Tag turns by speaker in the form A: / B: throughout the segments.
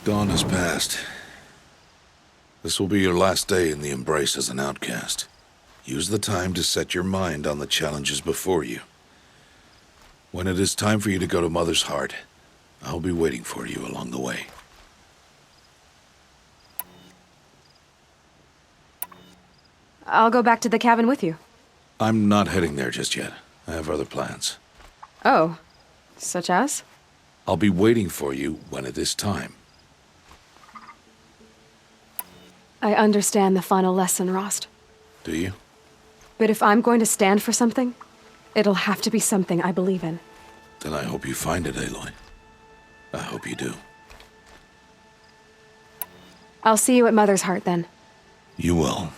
A: Dawn has passed. This will be your last day in the Embrace as an outcast. Use the time to set your mind on the challenges before you. When it is time for you to go to Mother's Heart, I'll be waiting for you along the way.
B: I'll go back to the cabin with you.
A: I'm not heading there just yet. I have other plans.
B: Oh, such as?
A: I'll be waiting for you when it is time.
B: I understand the final lesson, Rost.
A: Do you?
B: But if I'm going to stand for something, it'll have to be something I believe in.
A: Then I hope you find it, Aloy. I hope you do.
B: I'll see you at Mother's Heart, then.
A: You will.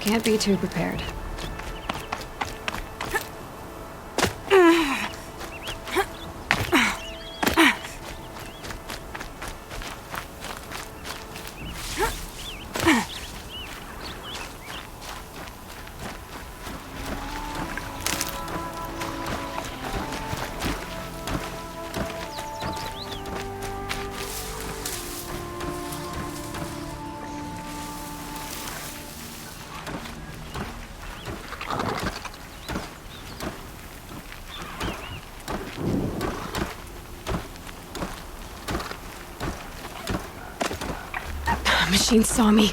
B: Can't be too prepared. Machine saw me.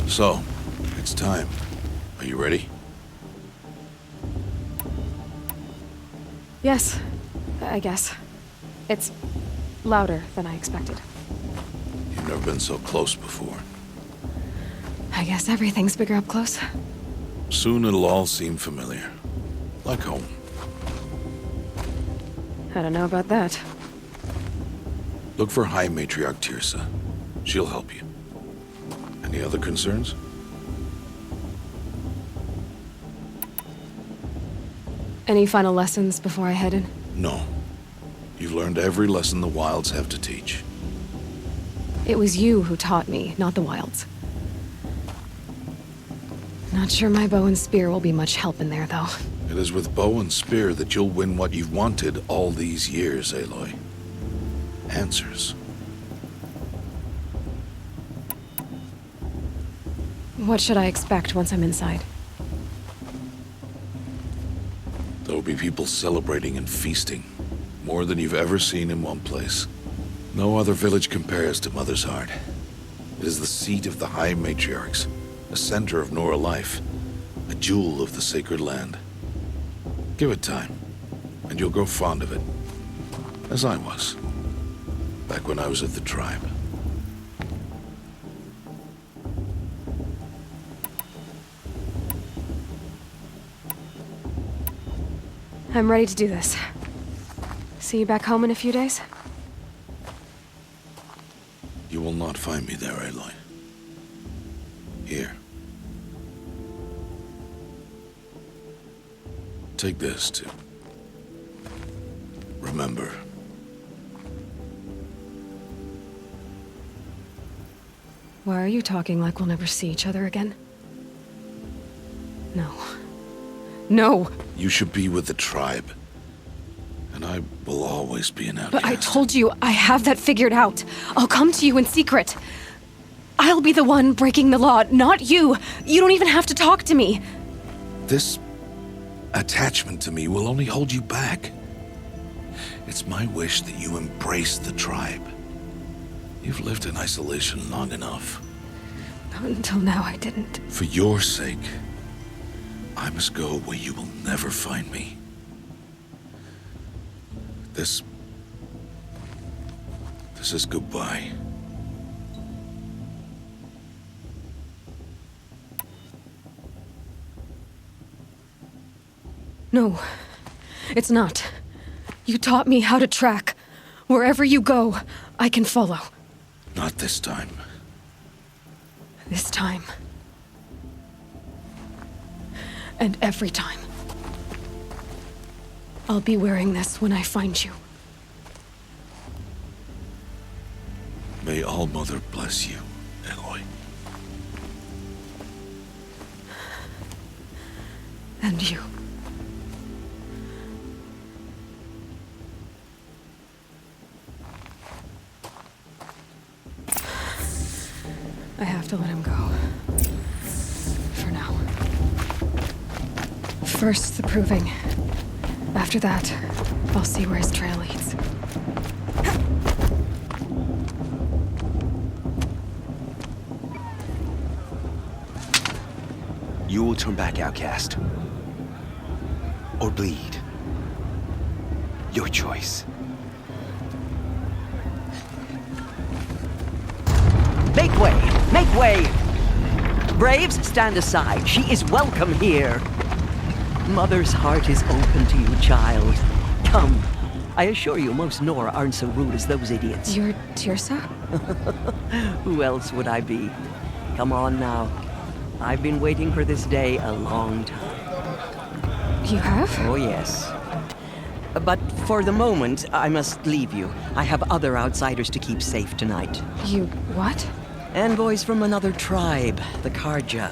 A: So, it's time. Are you ready?
B: Yes, I guess. It's louder than I expected.
A: You've never been so close before.
B: I guess everything's bigger up close.
A: Soon it'll all seem familiar. Like home.
B: I don't know about that.
A: Look for High Matriarch Tirsa. She'll help you. Any other concerns?
B: Any final lessons before I head in?
A: No. You've learned every lesson the Wilds have to teach.
B: It was you who taught me, not the Wilds. Not sure my bow and spear will be much help in there, though.
A: It is with bow and spear that you'll win what you've wanted all these years, Aloy. Answers.
B: What should I expect once I'm inside?
A: be people celebrating and feasting. More than you've ever seen in one place. No other village compares to Mother's Heart. It is the seat of the High Matriarchs, a center of Nora life, a jewel of the sacred land. Give it time, and you'll grow fond of it. As I was, back when I was at the tribe.
B: I'm ready to do this. See you back home in a few days?
A: You will not find me there, Aloy. Here. Take this, too. Remember.
B: Why are you talking like we'll never see each other again? No. No!
A: You should be with the tribe. And I will always be an outcast.
B: But I told you, I have that figured out. I'll come to you in secret. I'll be the one breaking the law, not you. You don't even have to talk to me.
A: This attachment to me will only hold you back. It's my wish that you embrace the tribe. You've lived in isolation long enough.
B: Until now, I didn't.
A: For your sake, I must go where you will never find me. This is goodbye.
B: No, it's not. You taught me how to track. Wherever you go, I can follow.
A: Not this time.
B: This time. And every time. I'll be wearing this when I find you.
A: May All-Mother bless you, Aloy.
B: And you. I have to let him go. For now. First, the proving. After that, I'll see where his trail leads.
C: You will turn back, outcast. Or bleed. Your choice.
D: Make way! Make way! Braves, stand aside. She is welcome here. Mother's heart is open to you, child. Come. I assure you, most Nora aren't so rude as those idiots.
B: You're Tirsa?
D: Who else would I be? Come on now. I've been waiting for this day a long time.
B: You have?
D: Oh, yes. But for the moment, I must leave you. I have other outsiders to keep safe tonight.
B: You what?
D: Envoys from another tribe, the Karja.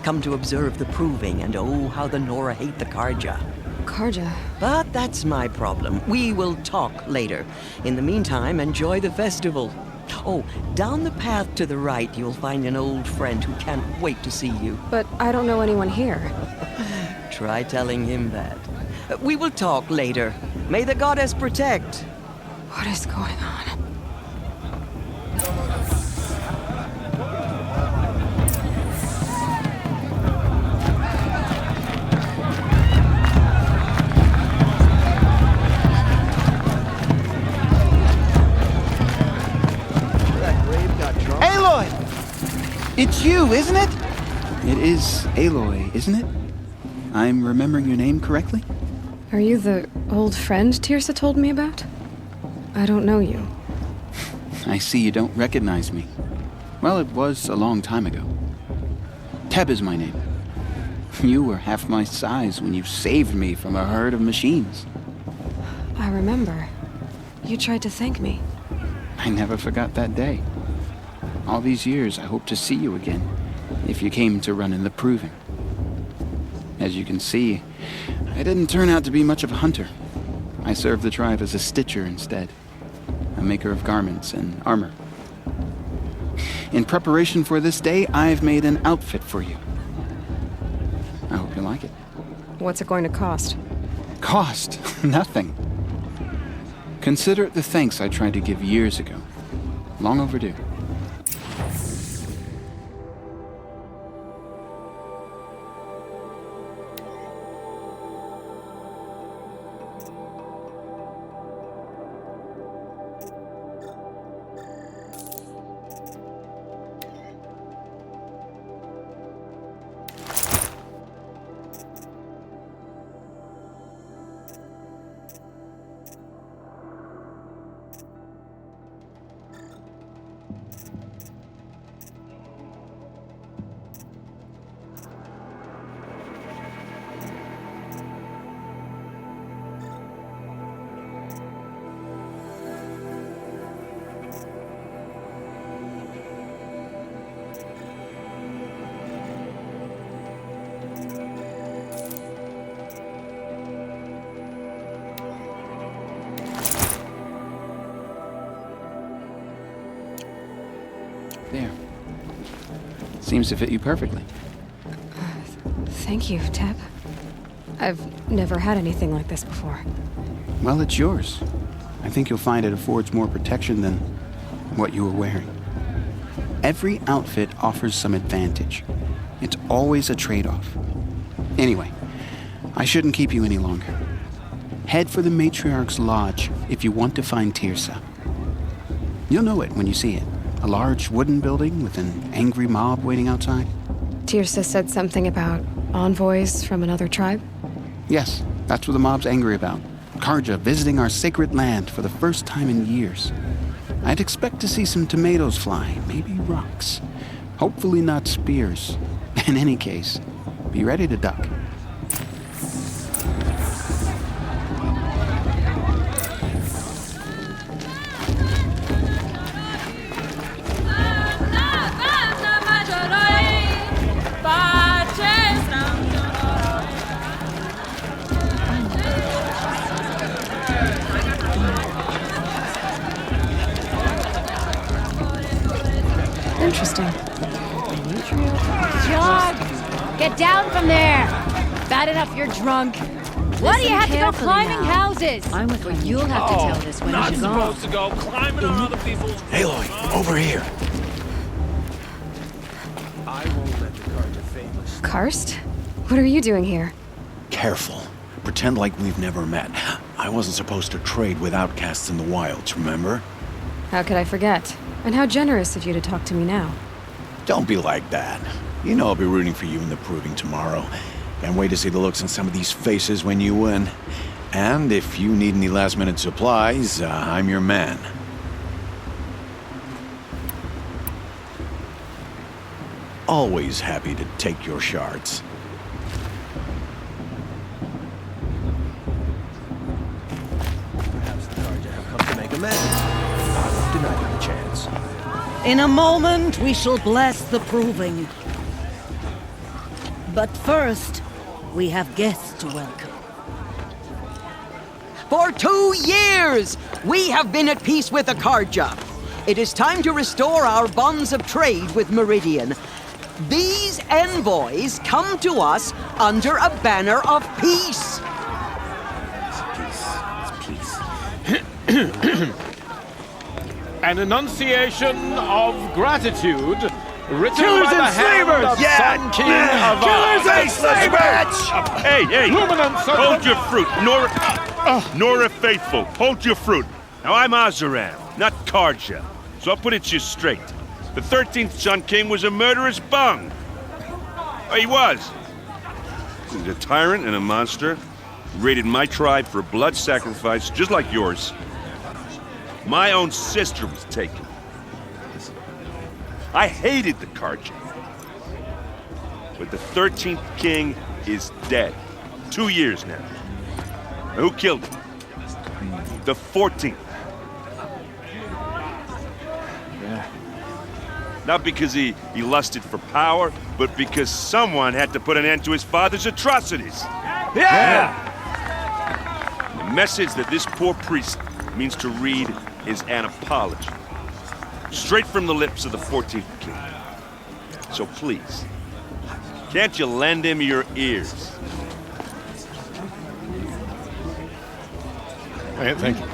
D: Come to observe the proving, and oh, how the Nora hate the Karja.
B: Karja?
D: But that's my problem. We will talk later. In the meantime, enjoy the festival. Oh, down the path to the right, you'll find an old friend who can't wait to see you.
B: But I don't know anyone here.
D: Try telling him that. We will talk later. May the goddess protect.
B: What is going on?
E: Aloy! It's you, isn't it? It is Aloy, isn't it? I'm remembering your name correctly?
B: Are you the old friend Tirsa told me about? I don't know you.
E: I see you don't recognize me. Well, it was a long time ago. Teb is my name. You were half my size when you saved me from a herd of machines.
B: I remember. You tried to thank me.
E: I never forgot that day. All these years, I hope to see you again, if you came to run in the proving. As you can see, I didn't turn out to be much of a hunter. I served the tribe as a stitcher instead, a maker of garments and armor. In preparation for this day, I've made an outfit for you. I hope you like it.
B: What's it going to cost?
E: Cost? Nothing. Consider it the thanks I tried to give years ago. Long overdue. There. Seems to fit you perfectly.
B: Thank you, Teb. I've never had anything like this before.
E: Well, it's yours. I think you'll find it affords more protection than what you were wearing. Every outfit offers some advantage. It's always a trade-off. Anyway, I shouldn't keep you any longer. Head for the Matriarch's Lodge if you want to find Tirsa. You'll know it when you see it. A large wooden building with an angry mob waiting outside.
B: Tirsa said something about envoys from another tribe?
E: Yes, that's what the mob's angry about. Karja visiting our sacred land for the first time in years. I'd expect to see some tomatoes fly, maybe rocks. Hopefully not spears. In any case, be ready to duck.
B: Interesting.
F: John! Get down from there! Bad enough you're drunk. Why do you have to go climbing houses?
G: I'm with well, you'll have to tell this when
H: Not
G: you're gone.
H: supposed to go climbing on other people's...
C: Aloy, over here.
H: I won't let the Karja famous.
B: Karst? What are you doing here?
I: Careful. Pretend like we've never met. I wasn't supposed to trade with outcasts in the wilds, remember?
B: How could I forget? And how generous of you to talk to me now.
I: Don't be like that. You know I'll be rooting for you in the proving tomorrow. Can't wait to see the looks on some of these faces when you win. And if you need any last-minute supplies, I'm your man. Always happy to take your shards.
H: Perhaps the Karja have come to make amends. I won't deny them a chance.
G: In a moment, we shall bless the proving. But first, we have guests to welcome.
D: For 2 years, we have been at peace with the Karja. It is time to restore our bonds of trade with Meridian. These envoys come to us under a banner of peace.
H: An enunciation of gratitude written
C: Killers
H: by the
C: and
H: hand
C: slavers!
H: of
C: Yeah!
H: Sun King of
C: Killers and slavers!
J: Hey,
H: Luminance of
J: hold
H: the-
J: your fruit. Nora Faithful, hold your fruit. Now, I'm Azaram, not Karja, so I'll put it to you straight. The 13th Sun King was a murderous bung. Oh, he was. He was a tyrant and a monster. He raided my tribe for a blood sacrifice, just like yours. My own sister was taken. I hated the Karja. But the 13th king is dead. 2 years now. Now, who killed him? The 14th. Not because he lusted for power, but because someone had to put an end to his father's atrocities.
H: Yeah!
J: The message that this poor priest means to read is an apology. Straight from the lips of the 14th king. So please, can't you lend him your ears?
K: Thank you.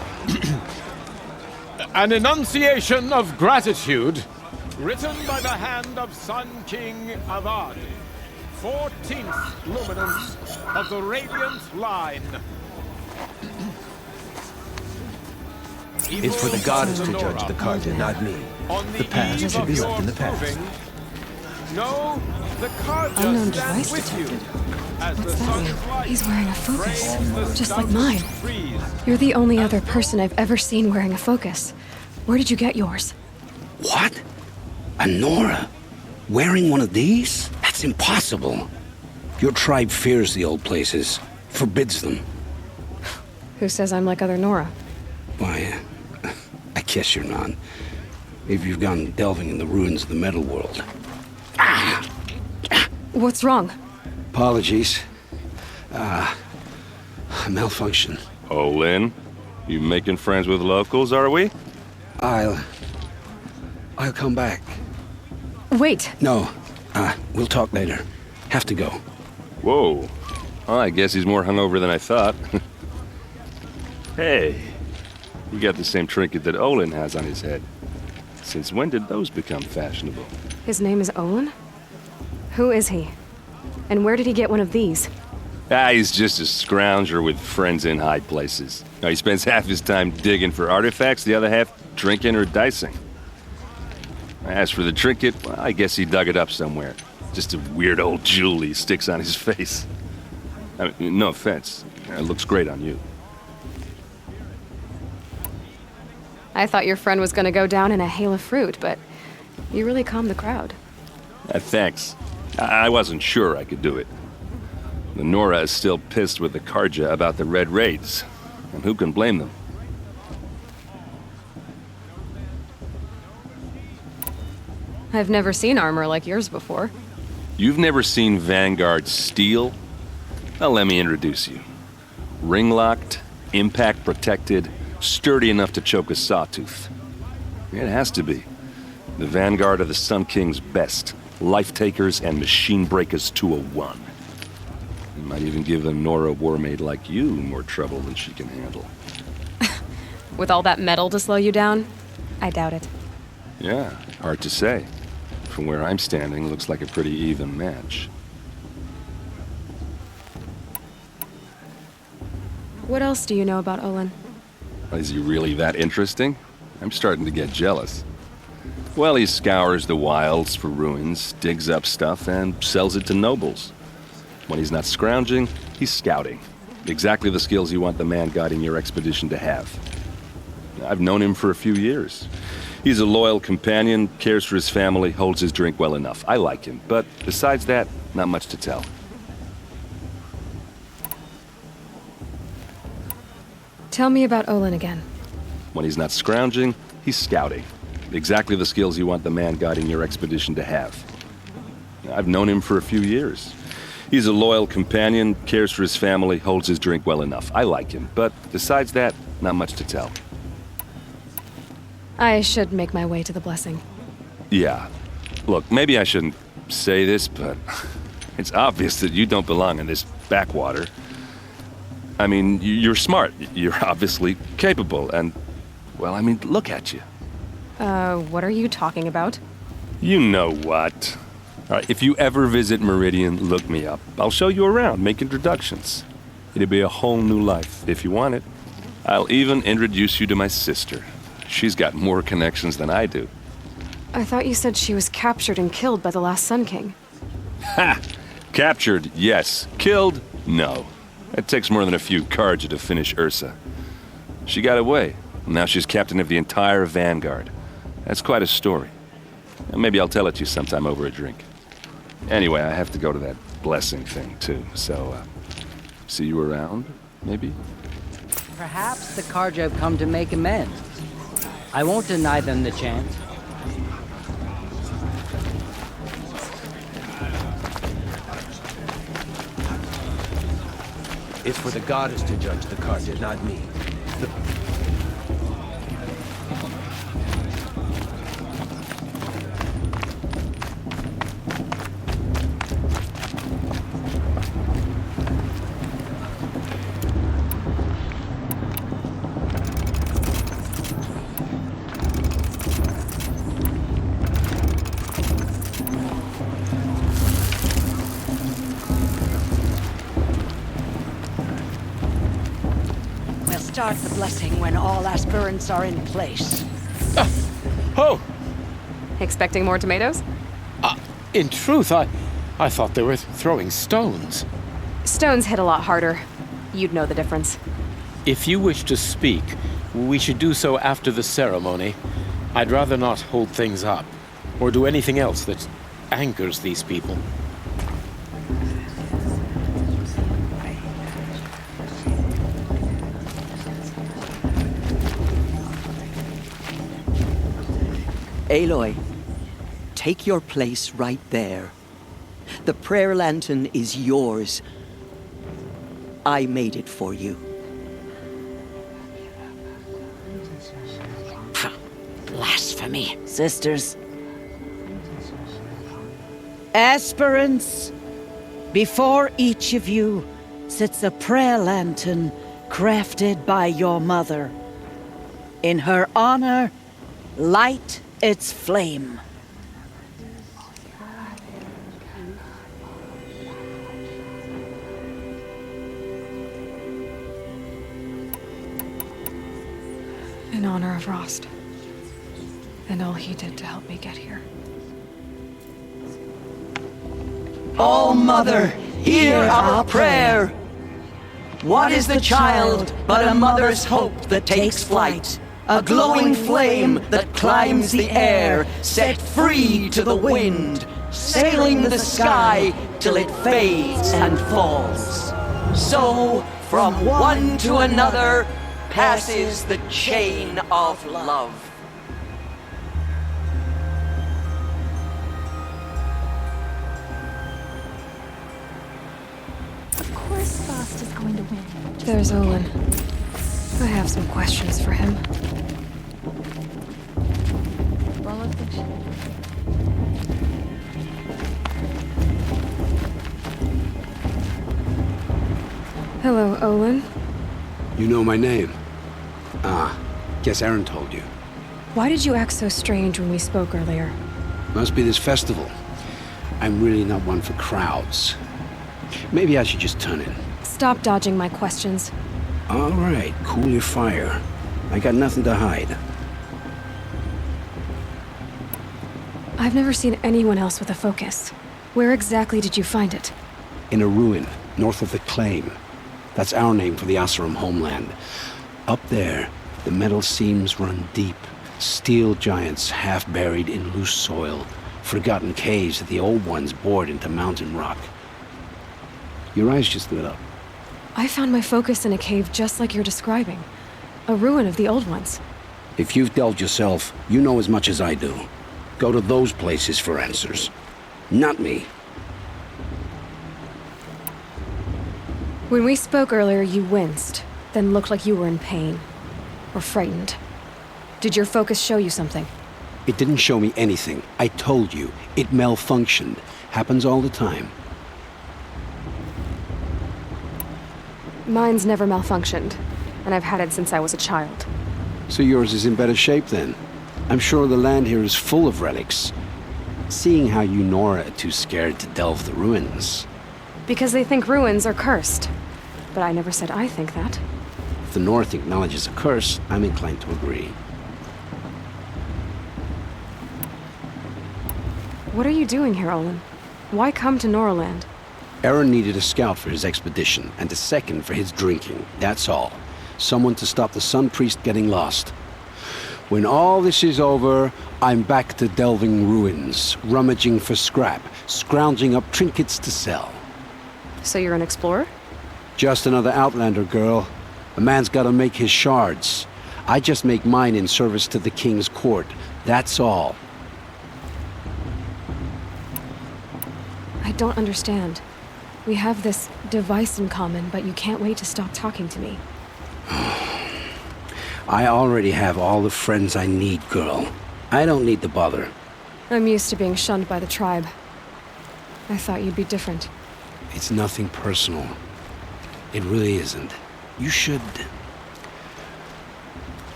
K: An enunciation of gratitude, written by the hand of Sun King Avad, 14th luminance of the Radiant Line.
H: It's for the goddess to judge the Carja, not me. The past should be left in the past.
K: No, the Carja
B: Unknown
K: stands
B: device
K: with you.
B: detected.
K: As the
B: What's
K: sun's
B: that?
K: light
B: He's wearing a focus,
K: frames the
B: just like mine.
K: stoutest trees.
B: You're the only other person I've ever seen wearing a focus. Where did you get yours?
C: What? A Nora? Wearing one of these? That's impossible. Your tribe fears the old places, forbids them.
B: Who says I'm like other Nora?
C: Why, I guess you're not. Maybe you've gone delving in the ruins of the metal world.
B: What's wrong?
C: Apologies. A malfunction.
J: Oh, Lynn? You making friends with locals, are we?
C: I'll come back.
B: Wait.
C: No, we'll talk later. Have to go.
J: Whoa. Well, I guess he's more hungover than I thought. Hey, you got the same trinket that Olin has on his head. Since when did those become fashionable?
B: His name is Olin? Who is he? And where did he get one of these?
J: He's just a scrounger with friends in high places. Now, he spends half his time digging for artifacts, the other half drinking or dicing. As for the trinket, well, I guess he dug it up somewhere. Just a weird old jewel he sticks on his face. I mean, no offense. It looks great on you.
B: I thought your friend was gonna go down in a hail of fruit, but you really calmed the crowd.
J: Thanks. I wasn't sure I could do it. The Nora is still pissed with the Carja about the Red Raids, and who can blame them?
B: I've never seen armor like yours before.
J: You've never seen Vanguard steel? Well, let me introduce you. Ring-locked, impact-protected, sturdy enough to choke a sawtooth. It has to be. The Vanguard of the Sun King's best. Life-takers and machine breakers to a one. You might even give a Nora warmaid like you more trouble than she can handle.
B: With all that metal to slow you down? I doubt it.
J: Yeah, hard to say. From where I'm standing, looks like a pretty even match.
B: What else do you know about Olin?
J: Is he really that interesting? I'm starting to get jealous. Well, he scours the wilds for ruins, digs up stuff, and sells it to nobles. When he's not scrounging, he's scouting. Exactly the skills you want the man guiding your expedition to have. I've known him for a few years. He's a loyal companion, cares for his family, holds his drink well enough. I like him, but besides that, not much to tell.
B: Tell me about Olin again.
J: When he's not scrounging, he's scouting. Exactly the skills you want the man guiding your expedition to have. I've known him for a few years. He's a loyal companion, cares for his family, holds his drink well enough. I like him, but besides that, not much to tell.
B: I should make my way to the blessing.
J: Yeah. Look, maybe I shouldn't say this, but it's obvious that you don't belong in this backwater. I mean, you're smart. You're obviously capable, and, well, I mean, look at you.
B: What are you talking about?
J: You know what. All right, if you ever visit Meridian, look me up. I'll show you around, make introductions. It'll be a whole new life, if you want it. I'll even introduce you to my sister. She's got more connections than I do.
B: I thought you said she was captured and killed by the last Sun King.
J: Ha! Captured, yes. Killed, no. It takes more than a few Carja to finish Ursa. She got away. Now she's captain of the entire Vanguard. That's quite a story. Maybe I'll tell it to you sometime over a drink. Anyway, I have to go to that blessing thing, too. So, see you around, maybe?
D: Perhaps the Carja have come to make amends. I won't deny them the chance.
H: It's for the goddess to judge the Carja, not me.
G: start the blessing when all aspirants are in place.
K: Oh,
B: Expecting more tomatoes?
K: in truth, I thought they were throwing stones.
B: Stones hit a lot harder. You'd know the difference.
K: If you wish to speak, we should do so after the ceremony. I'd rather not hold things up, or do anything else that angers these people.
D: Aloy, take your place right there. The prayer lantern is yours. I made it for you.
G: Blasphemy, sisters. Aspirants, before each of you sits a prayer lantern crafted by your mother. In her honor, light its flame.
B: In honor of Rost. And all he did to help me get here.
D: All Mother, hear our prayer. What is the child but a mother's hope that takes flight? A glowing flame that climbs the air, set free to the wind, sailing the sky till it fades and falls. So, from one to another, passes the chain of love.
F: Of course Frost is going to win.
B: There's Olin. I have some questions for him. Hello, Olin.
C: You know my name? Guess Aaron told you.
B: Why did you act so strange when we spoke earlier?
C: Must be this festival. I'm really not one for crowds. Maybe I should just turn in.
B: Stop dodging my questions.
C: All right, cool your fire. I got nothing to hide.
B: I've never seen anyone else with a focus. Where exactly did you find it?
C: In a ruin, north of the Claim. That's our name for the Asuram homeland. Up there, the metal seams run deep. Steel giants half buried in loose soil. Forgotten caves that the old ones bored into mountain rock. Your eyes just lit up.
B: I found my focus in a cave just like you're describing. A ruin of the old ones.
C: If you've delved yourself, you know as much as I do. Go to those places for answers. Not me.
B: When we spoke earlier, you winced, then looked like you were in pain. Or frightened. Did your focus show you something?
C: It didn't show me anything. I told you. It malfunctioned. Happens all the time.
B: Mine's never malfunctioned, and I've had it since I was a child.
C: So yours is in better shape then. I'm sure the land here is full of relics. Seeing how you Nora are too scared to delve the ruins.
B: Because they think ruins are cursed. But I never said I think that.
C: If the North acknowledges a curse, I'm inclined to agree.
B: What are you doing here, Olin? Why come to Noraland?
C: Aaron needed a scout for his expedition, and a second for his drinking. That's all. Someone to stop the Sun Priest getting lost. When all this is over, I'm back to delving ruins, rummaging for scrap, scrounging up trinkets to sell.
B: So you're an explorer?
C: Just another Outlander, girl. A man's gotta make his shards. I just make mine in service to the King's court. That's all.
B: I don't understand. We have this device in common, but you can't wait to stop talking to me.
C: I already have all the friends I need, girl. I don't need the bother.
B: I'm used to being shunned by the tribe. I thought you'd be different.
C: It's nothing personal. It really isn't. You should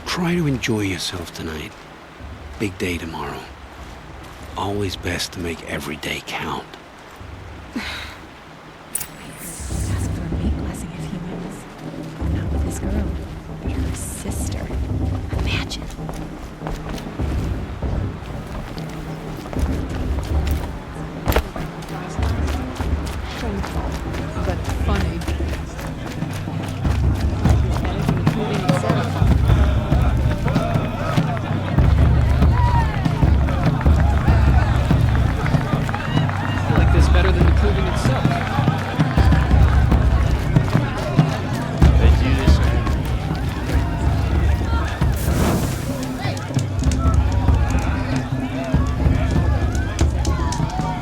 C: try to enjoy yourself tonight. Big day tomorrow. Always best to make every day count.
F: Ask for a big blessing if he wins. Not with this girl.